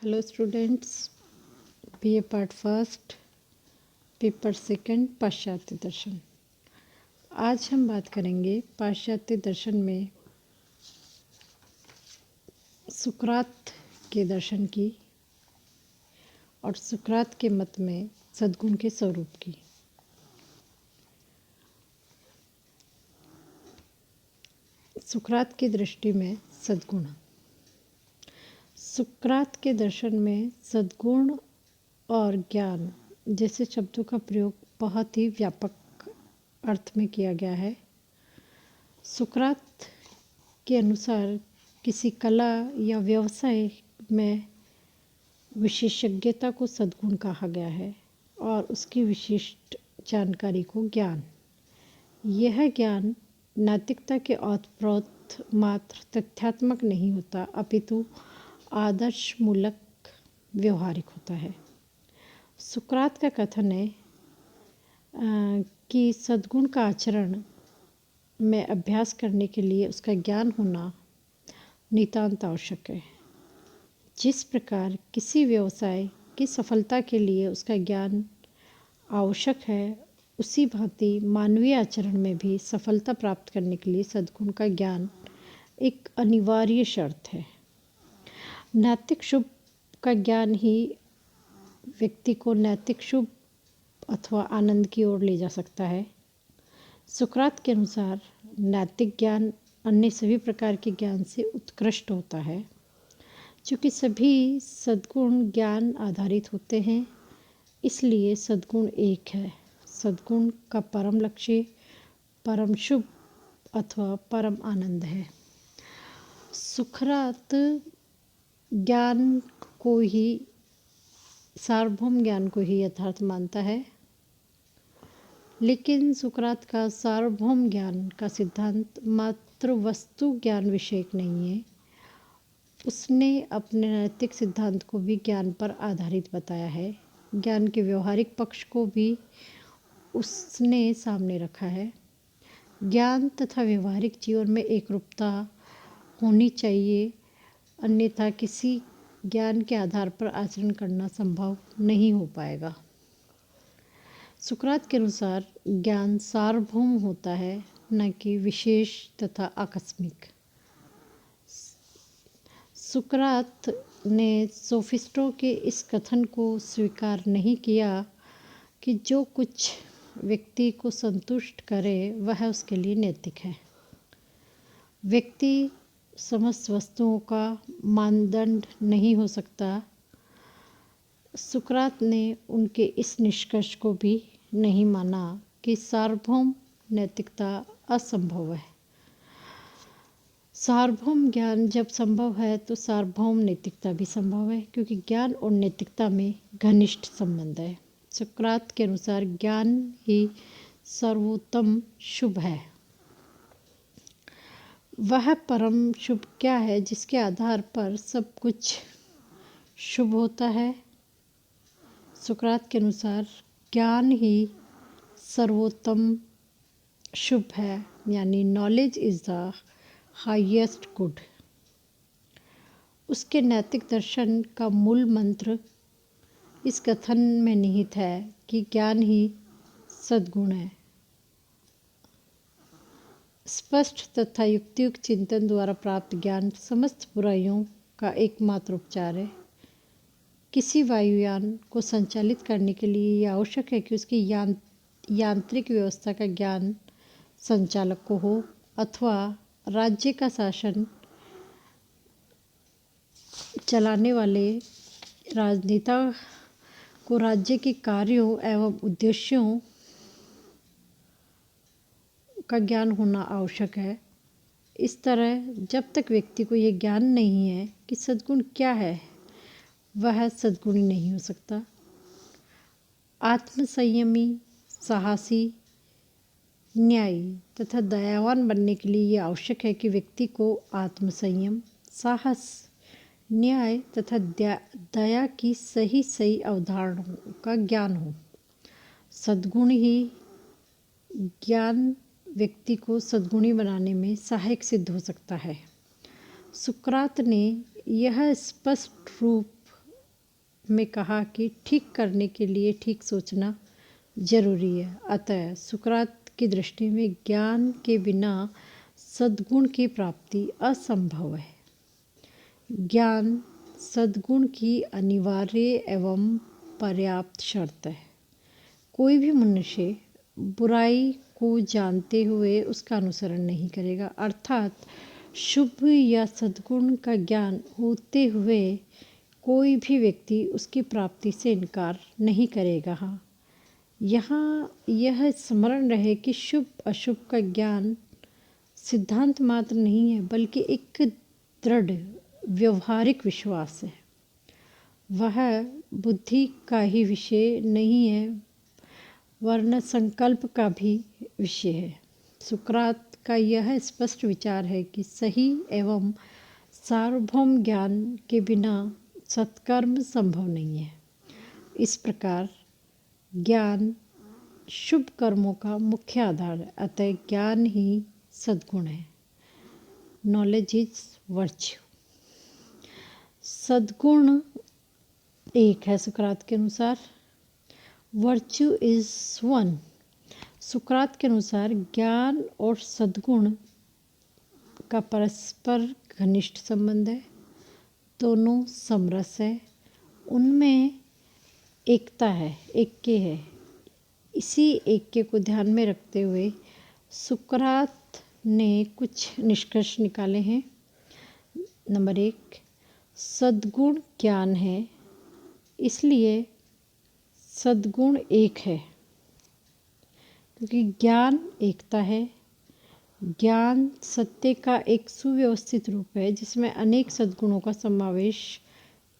Hello students, BA part first paper second पाश्चात्य दर्शन। आज हम बात करेंगे पाश्चात्य दर्शन में सुकरात के दर्शन की और सुकरात के मत में सद्गुण के स्वरूप की। सुकरात की दृष्टि में सद्गुण। सुकरात के दर्शन में सद्गुण और ज्ञान जैसे शब्दों का प्रयोग बहुत ही व्यापक अर्थ में किया गया है। सुकरात के अनुसार किसी कला या व्यवसाय में विशेषज्ञता को सद्गुण कहा गया है और उसकी विशिष्ट जानकारी को ज्ञान। यह ज्ञान नैतिकता के ओतप्रोत मात्र तथ्यात्मक नहीं होता, अपितु आदर्शमूलक व्यवहारिक होता है। सुकरात का कथन है कि सद्गुण का आचरण में अभ्यास करने के लिए उसका ज्ञान होना नितांत आवश्यक है। जिस प्रकार किसी व्यवसाय की सफलता के लिए उसका ज्ञान आवश्यक है, उसी भांति मानवीय आचरण में भी सफलता प्राप्त करने के लिए सद्गुण का ज्ञान एक अनिवार्य शर्त है। नैतिक शुभ का ज्ञान ही व्यक्ति को नैतिक शुभ अथवा आनंद की ओर ले जा सकता है। सुकरात के अनुसार नैतिक ज्ञान अन्य सभी प्रकार के ज्ञान से उत्कृष्ट होता है। चूँकि सभी सद्गुण ज्ञान आधारित होते हैं, इसलिए सद्गुण एक है। सद्गुण का परम लक्ष्य परम शुभ अथवा परम आनंद है। सुकरात ज्ञान को ही, सार्वभौम ज्ञान को ही यथार्थ मानता है, लेकिन सुकरात का सार्वभौम ज्ञान का सिद्धांत मात्र वस्तु ज्ञान विषयक नहीं है। उसने अपने नैतिक सिद्धांत को भी ज्ञान पर आधारित बताया है। ज्ञान के व्यवहारिक पक्ष को भी उसने सामने रखा है। ज्ञान तथा व्यवहारिक जीवन में एकरूपता होनी चाहिए, अन्यथा किसी ज्ञान के आधार पर आचरण करना संभव नहीं हो पाएगा। सुकरात के अनुसार ज्ञान सार्वभौम होता है, न कि विशेष तथा आकस्मिक। सुकरात ने सोफिस्टों के इस कथन को स्वीकार नहीं किया कि जो कुछ व्यक्ति को संतुष्ट करे वह उसके लिए नैतिक है। व्यक्ति समस्त वस्तुओं का मानदंड नहीं हो सकता। सुकरात ने उनके इस निष्कर्ष को भी नहीं माना कि सार्वभौम नैतिकता असंभव है। सार्वभौम ज्ञान जब संभव है तो सार्वभौम नैतिकता भी संभव है, क्योंकि ज्ञान और नैतिकता में घनिष्ठ संबंध है। सुकरात के अनुसार ज्ञान ही सर्वोत्तम शुभ है। वह परम शुभ क्या है जिसके आधार पर सब कुछ शुभ होता है? सुकरात के अनुसार ज्ञान ही सर्वोत्तम शुभ है, यानी knowledge is the highest good. उसके नैतिक दर्शन का मूल मंत्र इस कथन में निहित है कि ज्ञान ही सद्गुण है। स्पष्ट तथा युक्तियुक्त चिंतन द्वारा प्राप्त ज्ञान समस्त बुराइयों का एकमात्र उपचार है। किसी वायुयान को संचालित करने के लिए यह आवश्यक है कि उसकी यांत्रिक व्यवस्था का ज्ञान संचालक को हो, अथवा राज्य का शासन चलाने वाले राजनेता को राज्य के कार्यों एवं उद्देश्यों का ज्ञान होना आवश्यक है। इस तरह जब तक व्यक्ति को यह ज्ञान नहीं है कि सद्गुण क्या है, वह सद्गुणी नहीं हो सकता। आत्मसंयमी, साहसी, न्यायी तथा दयावान बनने के लिए यह आवश्यक है कि व्यक्ति को आत्मसंयम, साहस, न्याय तथा दया की सही सही अवधारणाओं का ज्ञान हो। सद्गुण ही ज्ञान व्यक्ति को सद्गुणी बनाने में सहायक सिद्ध हो सकता है। सुकरात ने यह स्पष्ट रूप में कहा कि ठीक करने के लिए ठीक सोचना जरूरी है। अतः सुकरात की दृष्टि में ज्ञान के बिना सद्गुण की प्राप्ति असंभव है। ज्ञान सद्गुण की अनिवार्य एवं पर्याप्त शर्त है। कोई भी मनुष्य बुराई को जानते हुए उसका अनुसरण नहीं करेगा, अर्थात शुभ या सद्गुण का ज्ञान होते हुए कोई भी व्यक्ति उसकी प्राप्ति से इनकार नहीं करेगा। हाँ, यहाँ यह स्मरण रहे कि शुभ अशुभ का ज्ञान सिद्धांत मात्र नहीं है, बल्कि एक दृढ़ व्यवहारिक विश्वास है। वह बुद्धि का ही विषय नहीं है, वरन संकल्प का भी विषय है। सुकरात का यह स्पष्ट विचार है कि सही एवं सार्वभौम ज्ञान के बिना सत्कर्म संभव नहीं है। इस प्रकार ज्ञान शुभ कर्मों का मुख्य आधार है, अतः ज्ञान ही सद्गुण है। Knowledge is virtue. सद्गुण एक है सुकरात के अनुसार, वर्च्यू इज वन। सुकरात के अनुसार ज्ञान और सद्गुण का परस्पर घनिष्ठ संबंध है, दोनों समरस है, उनमें एकता है, ऐक्य है। इसी ऐक्य को ध्यान में रखते हुए सुकरात ने कुछ निष्कर्ष निकाले हैं। नंबर 1, सद्गुण ज्ञान है, इसलिए सद्गुण एक है, क्योंकि ज्ञान एकता है। ज्ञान सत्य का एक सुव्यवस्थित रूप है जिसमें अनेक सद्गुणों का समावेश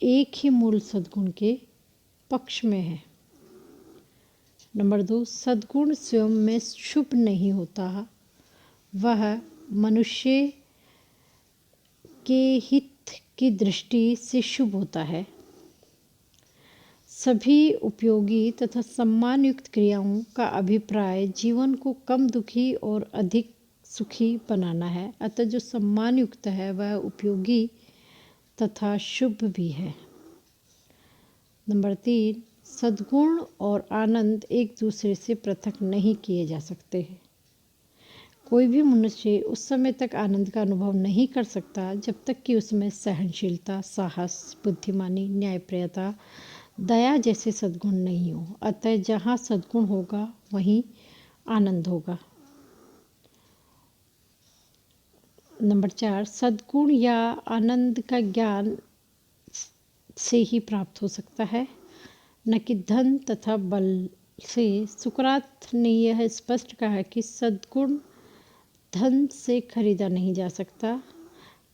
एक ही मूल सद्गुण के पक्ष में है। नंबर 2, सद्गुण स्वयं में शुभ नहीं होता, वह मनुष्य के हित की दृष्टि से शुभ होता है। सभी उपयोगी तथा सम्मानयुक्त क्रियाओं का अभिप्राय जीवन को कम दुखी और अधिक सुखी बनाना है, अतः जो सम्मानयुक्त है वह उपयोगी तथा शुभ भी है। नंबर 3, सद्गुण और आनंद एक दूसरे से पृथक नहीं किए जा सकते हैं। कोई भी मनुष्य उस समय तक आनंद का अनुभव नहीं कर सकता जब तक कि उसमें सहनशीलता, साहस, बुद्धिमानी, न्यायप्रियता, दया जैसे सद्गुण नहीं हो। अतः जहाँ सद्गुण होगा वहीं आनंद होगा। नंबर 4, सद्गुण या आनंद का ज्ञान से ही प्राप्त हो सकता है, न कि धन तथा बल से। सुकरात ने यह स्पष्ट कहा कि सद्गुण धन से खरीदा नहीं जा सकता,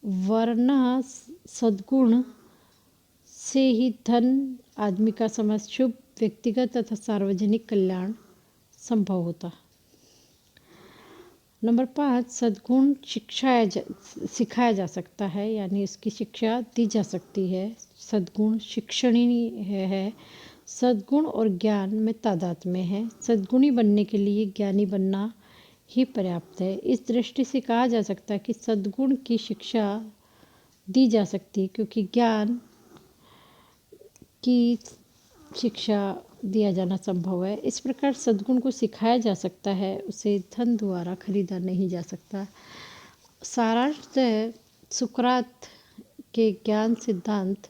वरना सद्गुण से ही धन, आदमी का समाज, शुभ, व्यक्तिगत तथा सार्वजनिक कल्याण संभव होता। नंबर 5, सद्गुण सिखाया जा सकता है, यानी इसकी शिक्षा दी जा सकती है। सद्गुण शिक्षणीय है। सद्गुण और ज्ञान में तादाद में है। सद्गुणी बनने के लिए ज्ञानी बनना ही पर्याप्त है। इस दृष्टि से कहा जा सकता है कि सद्गुण की शिक्षा दी जा सकती है, क्योंकि ज्ञान की शिक्षा दिया जाना संभव है। इस प्रकार सद्गुण को सिखाया जा सकता है, उसे धन द्वारा खरीदा नहीं जा सकता। सारांश है, सुकरात के ज्ञान सिद्धांत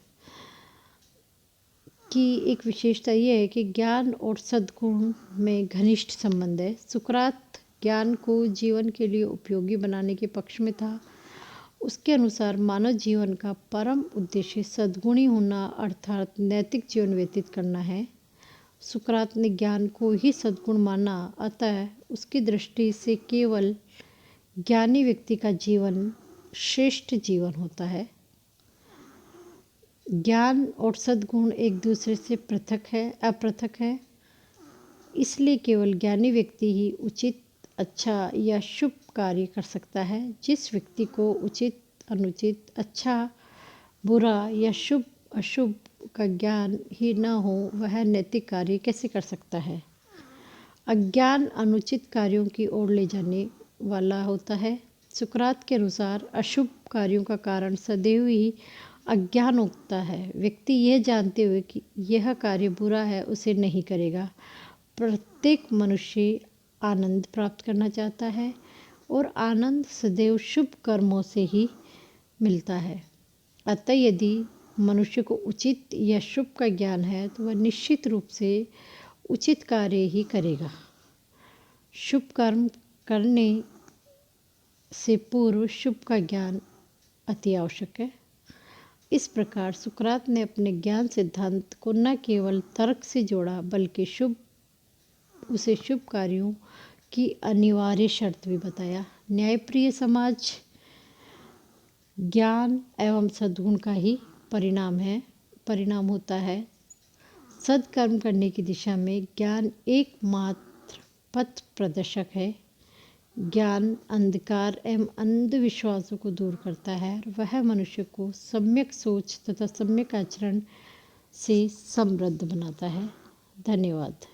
की एक विशेषता यह है कि ज्ञान और सद्गुण में घनिष्ठ संबंध है। सुकरात ज्ञान को जीवन के लिए उपयोगी बनाने के पक्ष में था। उसके अनुसार मानव जीवन का परम उद्देश्य सद्गुणी होना, अर्थात नैतिक जीवन व्यतीत करना है। सुकरात ने ज्ञान को ही सद्गुण माना, अतः उसकी दृष्टि से केवल ज्ञानी व्यक्ति का जीवन श्रेष्ठ जीवन होता है। ज्ञान और सद्गुण एक दूसरे से अपृथक है, इसलिए केवल ज्ञानी व्यक्ति ही उचित, अच्छा या शुभ कार्य कर सकता है। जिस व्यक्ति को उचित, अनुचित, अच्छा, बुरा या शुभ अशुभ का ज्ञान ही न हो, वह नैतिक कार्य कैसे कर सकता है। अज्ञान अनुचित कार्यों की ओर ले जाने वाला होता है। सुकरात के अनुसार अशुभ कार्यों का कारण सदैव ही अज्ञान उगता है। व्यक्ति यह जानते हुए कि यह कार्य बुरा है उसे नहीं करेगा। प्रत्येक मनुष्य आनंद प्राप्त करना चाहता है और आनंद सदैव शुभ कर्मों से ही मिलता है। अतः यदि मनुष्य को उचित या शुभ का ज्ञान है तो वह निश्चित रूप से उचित कार्य ही करेगा। शुभ कर्म करने से पूर्व शुभ का ज्ञान अति आवश्यक है। इस प्रकार सुकरात ने अपने ज्ञान सिद्धांत को न केवल तर्क से जोड़ा बल्कि उसे शुभ कार्यों की अनिवार्य शर्त भी बताया। न्यायप्रिय समाज ज्ञान एवं सद्गुण का ही परिणाम होता है। सत्कर्म करने की दिशा में ज्ञान एकमात्र पथ प्रदर्शक है। ज्ञान अंधकार एवं अंधविश्वासों को दूर करता है और वह मनुष्य को सम्यक सोच तथा सम्यक आचरण से समृद्ध बनाता है। धन्यवाद।